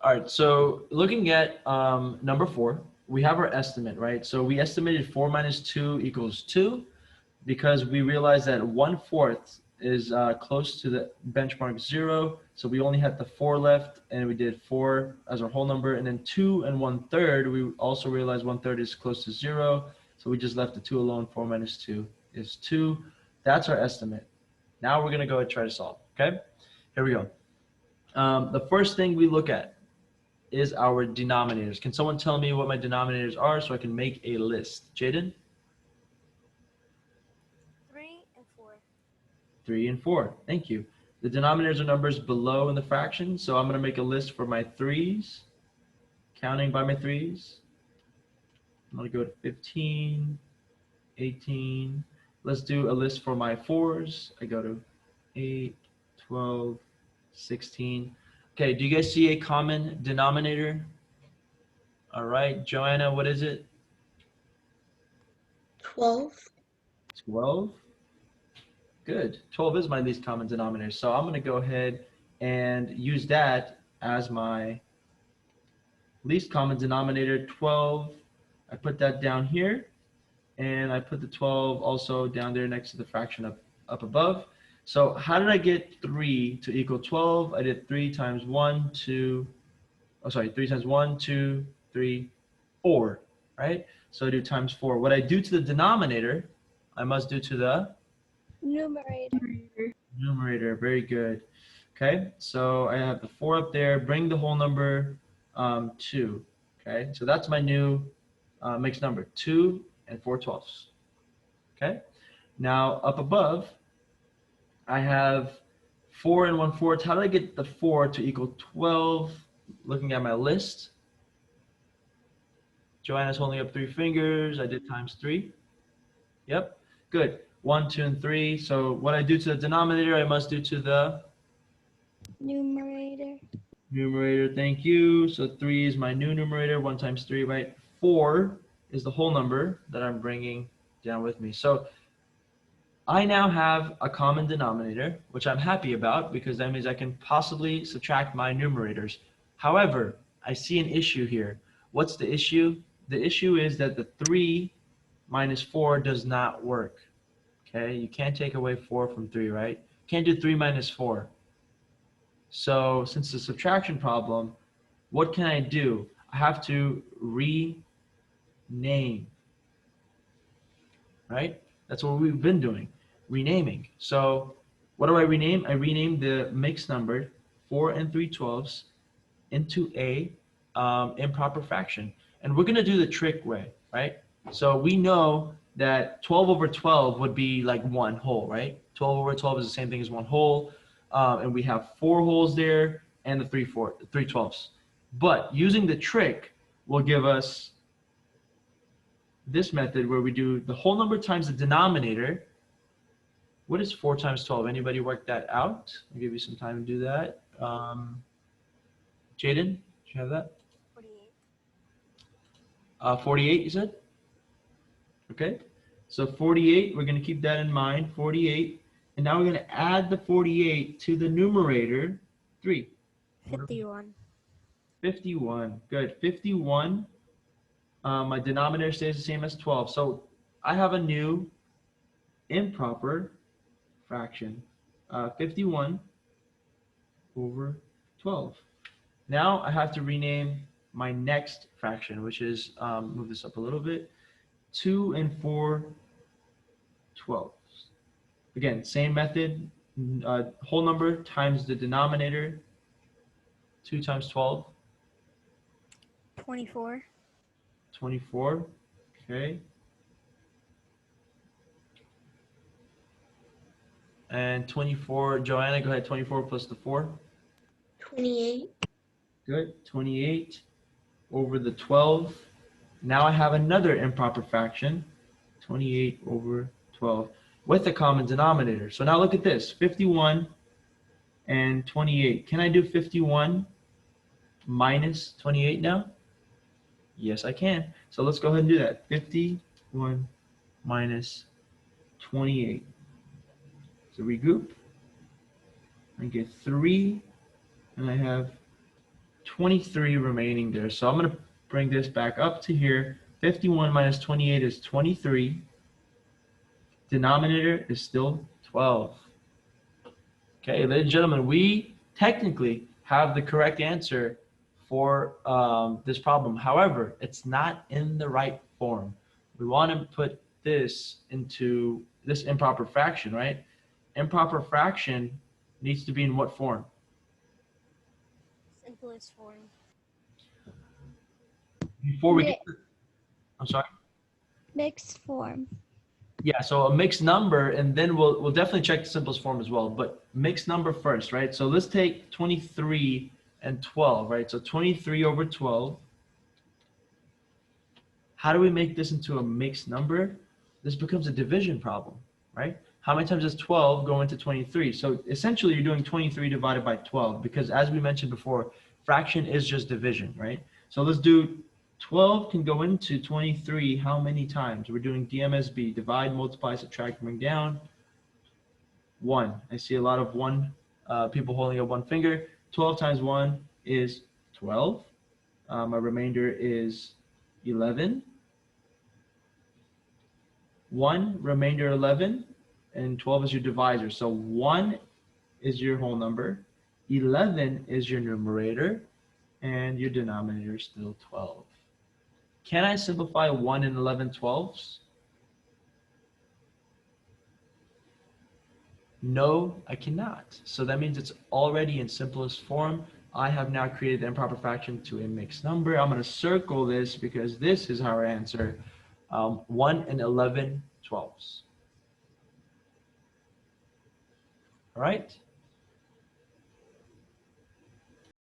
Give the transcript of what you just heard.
All right, so looking at number 4, we have our estimate, right? So we estimated 4 minus 2 equals 2 because we realized that 1/4 is close to the benchmark 0. So we only had the 4 left, and we did 4 as our whole number. And then 2 and 1/3, we also realized 1/3 is close to 0. So we just left the 2 alone. 4 minus 2 is 2. That's our estimate. Now we're going to go and try to solve, okay? Here we go. The first thing we look at is our denominators. Can someone tell me what my denominators are so I can make a list? Jaden? 3 and 4. 3 and 4. Thank you. The denominators are numbers below in the fraction, so I'm going to make a list for my 3's, counting by my 3's. I'm going to go to 15, 18. Let's do a list for my 4's. I go to 8, 12, 16. Okay, do you guys see a common denominator? All right, Joanna, what is it? 12. 12. Good. 12 is my least common denominator. So I'm going to go ahead and use that as my least common denominator, 12. I put that down here, and I put the 12 also down there next to the fraction up above. So how did I get 3 to equal 12? I did 3 times 1, 2, oh, sorry, 3 times 1, 2, 3, 4, right? So I do times 4. What I do to the denominator, I must do to the Numerator. numerator. Very good. Okay, so I have the 4 up there. Bring the whole number 2. Okay, so that's my new mixed number, 2 and 4/12. Okay, now up above, I have 4 and 1/4. How do I get the 4 to equal 12? Looking at my list. Joanna's holding up 3 fingers. I did times 3. Yep, good. 1, 2, and 3. So what I do to the denominator, I must do to the Numerator. numerator. Thank you. So 3 is my new numerator. 1 times 3, right? 4 is the whole number that I'm bringing down with me. So I now have a common denominator, which I'm happy about because that means I can possibly subtract my numerators. However, I see an issue here. What's the issue? The issue is that the 3 minus 4 does not work. Okay, you can't take away 4 from 3, right? Can't do 3 minus 4. So since it's a subtraction problem, what can I do? I have to rename, right? That's what we've been doing, renaming. So what do I rename? I rename the mixed number 4 and 3/12 into a improper fraction. And we're going to do the trick way, right? So we know that 12 over 12 would be like one whole, right? 12 over 12 is the same thing as one whole. And we have 4 wholes there and the 3/12. But using the trick will give us this method where we do the whole number times the denominator. What is 4 times 12? Anybody work that out? I'll give you some time to do that. Jaden, do you have that? 48. 48, you said? Okay. So 48, we're going to keep that in mind, 48. And now we're going to add the 48 to the numerator, 3. 51. 51. Good. 51. My denominator stays the same as 12. So I have a new improper fraction, 51 over 12. Now I have to rename my next fraction, which is, move this up a little bit, 2 and 4/12. Again, same method, whole number times the denominator, 2 times 12. 24. 24. Okay. And 24, Joanna, go ahead, 24 plus the 4. 28. Good, 28 over the 12. Now I have another improper fraction, 28 over 12, with a common denominator. So now look at this, 51 and 28. Can I do 51 minus 28 now? Yes, I can. So let's go ahead and do that. 51 minus 28. So regroup. I get 3, and I have 23 remaining there. So I'm going to bring this back up to here. 51 minus 28 is 23. Denominator is still 12. Okay, ladies and gentlemen, we technically have the correct answer for this problem. However, it's not in the right form. We want to put this into this improper fraction, right? Improper fraction needs to be in what form? Simplest form. Before we get I'm sorry? Mixed form. Yeah, so a mixed number, and then we'll definitely check the simplest form as well, but mixed number first, right? So let's take 23 and 12, right? So 23 over 12. How do we make this into a mixed number? This becomes a division problem, right? How many times does 12 go into 23? So essentially you're doing 23 divided by 12, because as we mentioned before, fraction is just division, right? So let's do 12 can go into 23 how many times? We're doing DMSB, divide, multiply, subtract, bring down. 1. I see a lot of people holding up one finger. 12 times 1 is 12. My remainder is 11. 1, remainder 11, and 12 is your divisor. So 1 is your whole number, 11 is your numerator, and your denominator is still 12. Can I simplify 1 and 11 12s? No, I cannot. So that means it's already in simplest form. I have now created the improper fraction to a mixed number. I'm going to circle this because this is our answer. 1 and 11 12s. All right.